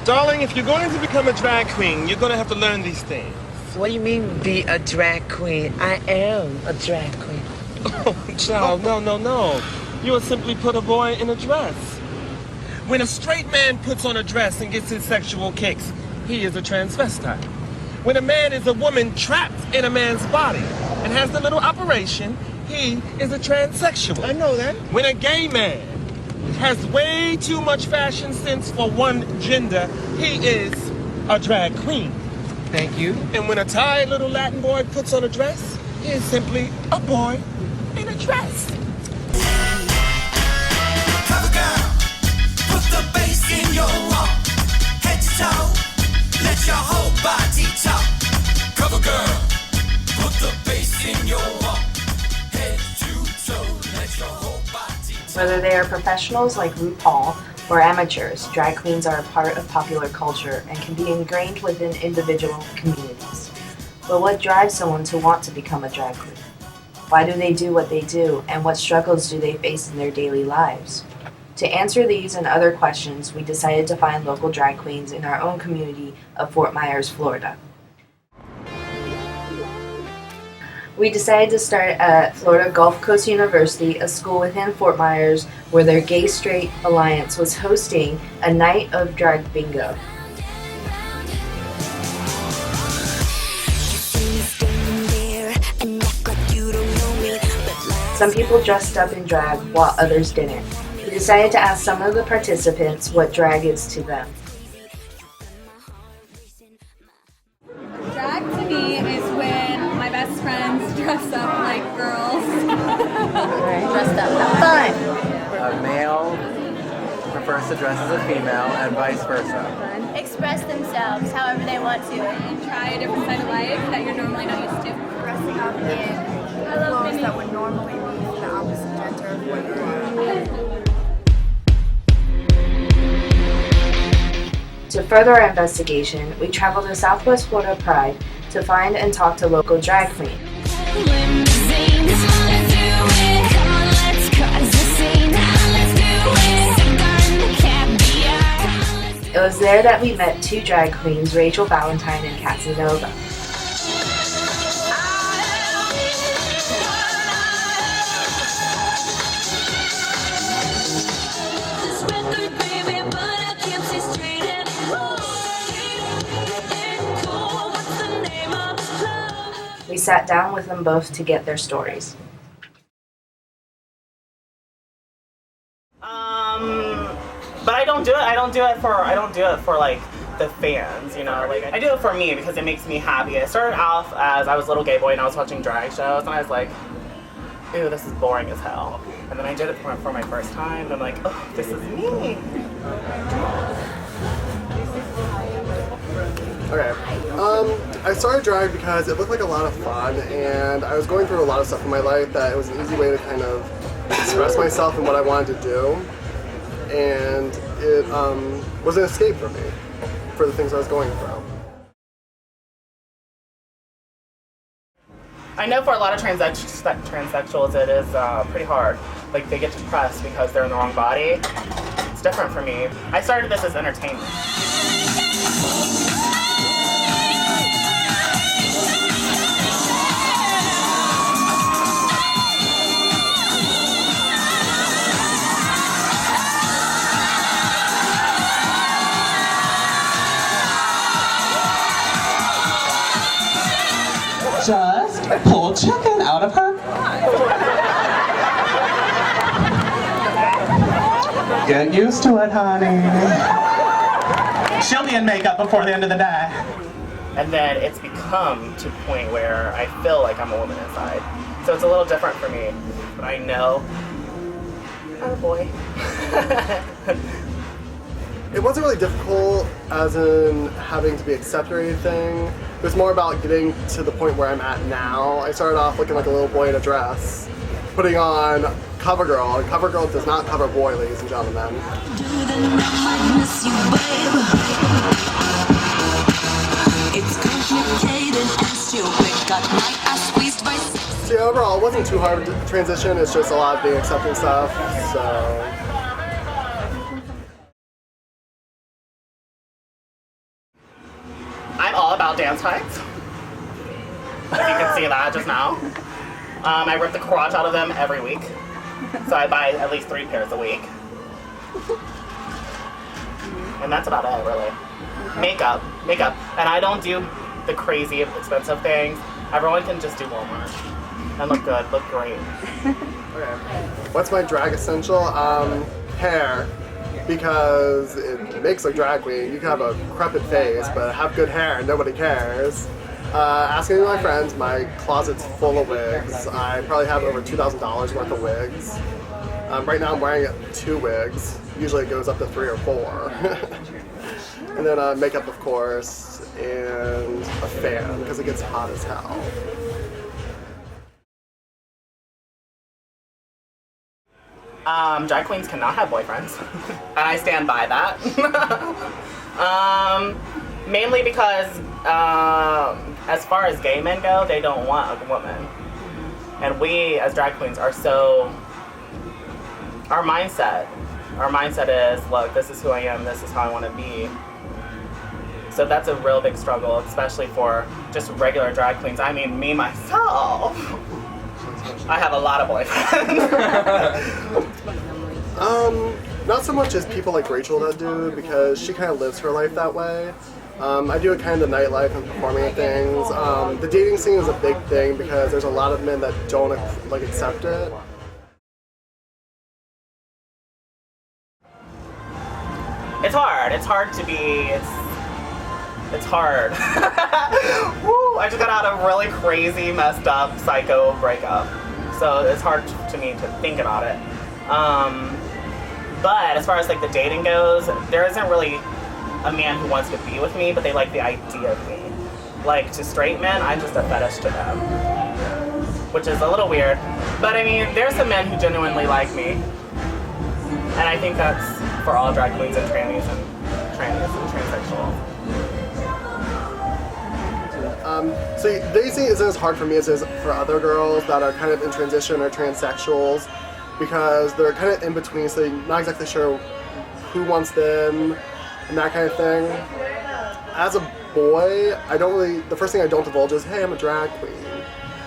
Darling, if you're going to become a drag queen, you're going to have to learn these things. What do you mean, be a drag queen? I am a drag queen. Oh, child, no. You will simply put a boy in a dress. When a straight man puts on a dress and gets his sexual kicks, he is a transvestite. When a man is a woman trapped in a man's body and has the little operation, he is a transsexual. I know that. When a gay man has way too much fashion sense for one gender, he is a drag queen. Thank you. And when a tired little Latin boy puts on a dress, he is simply a boy in a dress. Cover girl, put the bass in your walk. Head to toe, let your whole body talk. Cover girl, put the bass in your walk. Head to toe, let your whole body talk. Whether they are professionals like RuPaul or amateurs, drag queens are a part of popular culture and can be ingrained within individual communities. But what drives someone to want to become a drag queen? Why do they do what they do, and what struggles do they face in their daily lives? To answer these and other questions, we decided to find local drag queens in our own community of Fort Myers, Florida. We decided to start at Florida Gulf Coast University, a school within Fort Myers where their Gay Straight Alliance was hosting a night of drag bingo. Some people dressed up in drag while others didn't. We decided to ask some of the participants what drag is to them. Drag to me is when my best friends dress up like girls. Dressed up, have fun! A male prefers to dress as a female and vice versa. Express themselves however they want to. And try a different side of life that you're normally not used to. Dressing up in clothes that would normally be the opposite gender of what you are. To further our investigation, we traveled to Southwest Florida Pride to find and talk to local drag queens. It was there that we met two drag queens, Rachel Valentine and Casanova. We sat down with them both to get their stories. But I don't do it. I don't do it for like the fans, you know. Like I do it for me because it makes me happy. I started off as I was a little gay boy and I was watching drag shows and I was like, ew, this is boring as hell. And then I did it for my first time and I'm like, oh, this is me. Okay, I started drag because it looked like a lot of fun and I was going through a lot of stuff in my life that it was an easy way to kind of express myself and what I wanted to do, and it was an escape for me, for the things I was going through. I know for a lot of transsexuals it is pretty hard. Like they get depressed because they're in the wrong body. It's different for me. I started this as entertainment. Just pull chicken out of her. Get used to it, honey. She'll be in makeup before the end of the day. And then it's become to a point where I feel like I'm a woman inside. So it's a little different for me, but I know I'm a boy. It wasn't really difficult as in having to be accepted or anything. It was more about getting to the point where I'm at now. I started off looking like a little boy in a dress, putting on CoverGirl, and CoverGirl does not cover boy, ladies and gentlemen. See, overall, it wasn't too hard to transition. It's just a lot of being accepting stuff, so. I'm all about dance tights. If you can see that just now. I rip the crotch out of them every week. So I buy at least 3 pairs a week. And that's about it, really. Makeup. And I don't do the crazy expensive things. Everyone can just do Walmart. And look good, look great. Okay. What's my drag essential? Hair. Because it makes a drag queen. You can have a crepit face, but have good hair and nobody cares. Ask any of my friends, my closet's full of wigs. I probably have over $2,000 worth of wigs. Right now I'm wearing 2 wigs. Usually it goes up to 3 or 4. And then makeup, of course, and a fan, because it gets hot as hell. Drag queens cannot have boyfriends. And I stand by that. Mainly because, as far as gay men go, they don't want a woman. And we, as drag queens, are so... Our mindset is, look, this is who I am, this is how I want to be. So that's a real big struggle, especially for just regular drag queens. I mean, me, myself, I have a lot of boyfriends. Not so much as people like Rachel that do, because she kind of lives her life that way. I do it kind of the nightlife and performing and things. The dating scene is a big thing because there's a lot of men that don't like accept it. It's hard. It's hard to be. It's hard. Woo! I just got out of a really crazy, messed up, psycho breakup. So it's hard to me to think about it. But as far as like the dating goes, there isn't really a man who wants to be with me, but they like the idea of me. Like to straight men, I'm just a fetish to them, which is a little weird. But I mean, there's some men who genuinely like me, and I think that's for all drag queens and trannies and transsexuals. So dating isn't as hard for me as it is for other girls that are kind of in transition or transsexuals, because they're kind of in between, so they're not exactly sure who wants them and that kind of thing. As a boy, the first thing I don't divulge is, hey, I'm a drag queen.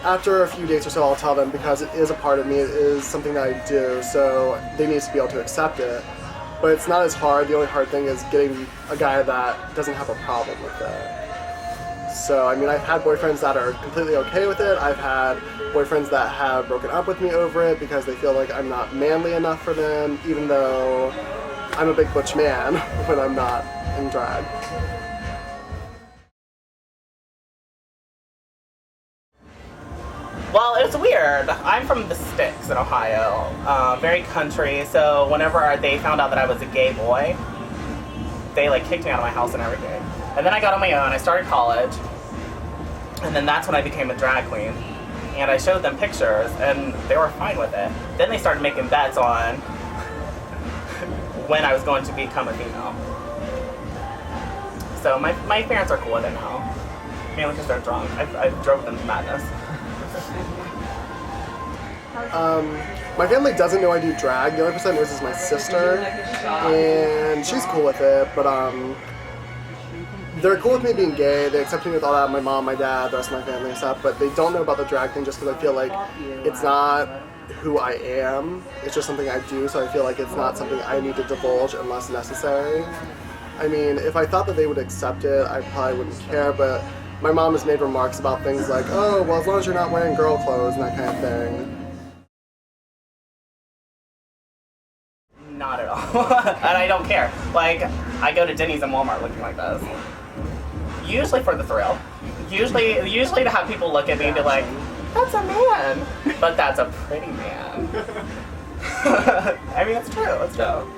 After a few dates or so, I'll tell them because it is a part of me, it is something that I do, so they need to be able to accept it. But it's not as hard. The only hard thing is getting a guy that doesn't have a problem with it. So, I mean, I've had boyfriends that are completely okay with it. I've had boyfriends that have broken up with me over it because they feel like I'm not manly enough for them, even though I'm a big butch man when I'm not in drag. Well, it's weird. I'm from the sticks in Ohio, very country, so whenever they found out that I was a gay boy, they like kicked me out of my house and everything. And then I got on my own, I started college, and then that's when I became a drag queen. And I showed them pictures, and they were fine with it. Then they started making bets on when I was going to become a female. So my parents are cool with it now, mainly because they're drunk. I drove them to madness. My family doesn't know I do drag. The only person that knows is my sister, and she's cool with it, but they're cool with me being gay. They accept me with all that, my mom, my dad, the rest of my family and stuff, but they don't know about the drag thing just because I feel like it's not who I am. It's just something I do, so I feel like it's not something I need to divulge unless necessary. I mean, if I thought that they would accept it, I probably wouldn't care, but my mom has made remarks about things like, oh, well, as long as you're not wearing girl clothes and that kind of thing. Not at all. And I don't care. Like, I go to Denny's and Walmart looking like this. Usually for the thrill. Usually to have people look at me and be like, that's a man. But that's a pretty man. I mean, it's true. It's true.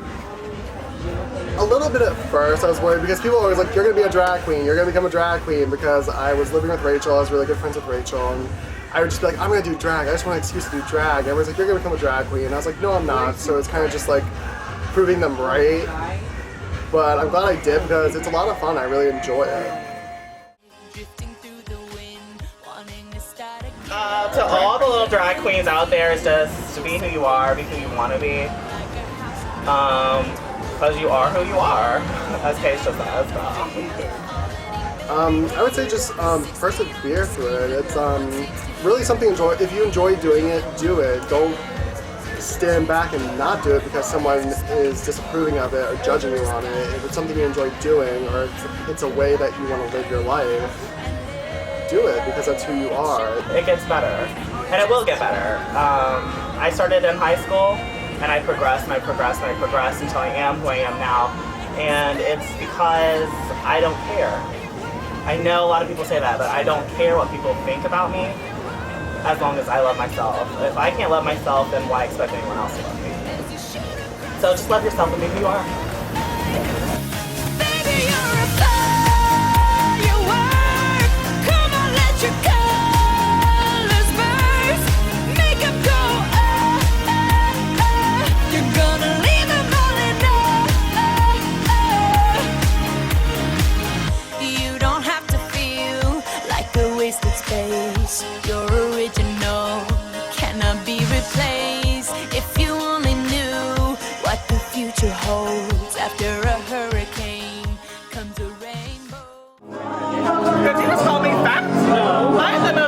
A little bit at first I was worried because people were always like, you're going to be a drag queen, you're going to become a drag queen, because I was living with Rachel, I was really good friends with Rachel, and I would just be like, I'm going to do drag, I just want an excuse to do drag. And everyone's like, you're going to become a drag queen. And I was like, no, I'm not. So it's kind of just like proving them right. But I'm glad I did because it's a lot of fun, I really enjoy it. To all the little drag queens out there, it's just to be who you are, be who you want to be. Because you are who you are, as Keisha says. I would say just persevere through it. It's really something if you enjoy doing it, do it. Don't stand back and not do it because someone is disapproving of it or judging you on it. If it's something you enjoy doing or it's a way that you want to live your life, do it because that's who you are. It gets better, and it will get better. I started in high school, and I progressed, and I progressed, and I progressed until I am who I am now. And it's because I don't care. I know a lot of people say that, but I don't care what people think about me as long as I love myself. If I can't love myself, then why expect anyone else to love me? So just love yourself and be who you are. Baby, you're a firework. Come on, let your colors burst. Make 'em go, You're gonna leave them all in You don't have to feel like a wasted space. You're original, cannot be replaced. If you only knew what the future holds. After a hurricane comes a rainbow. Did you just call me fat? No. Why in the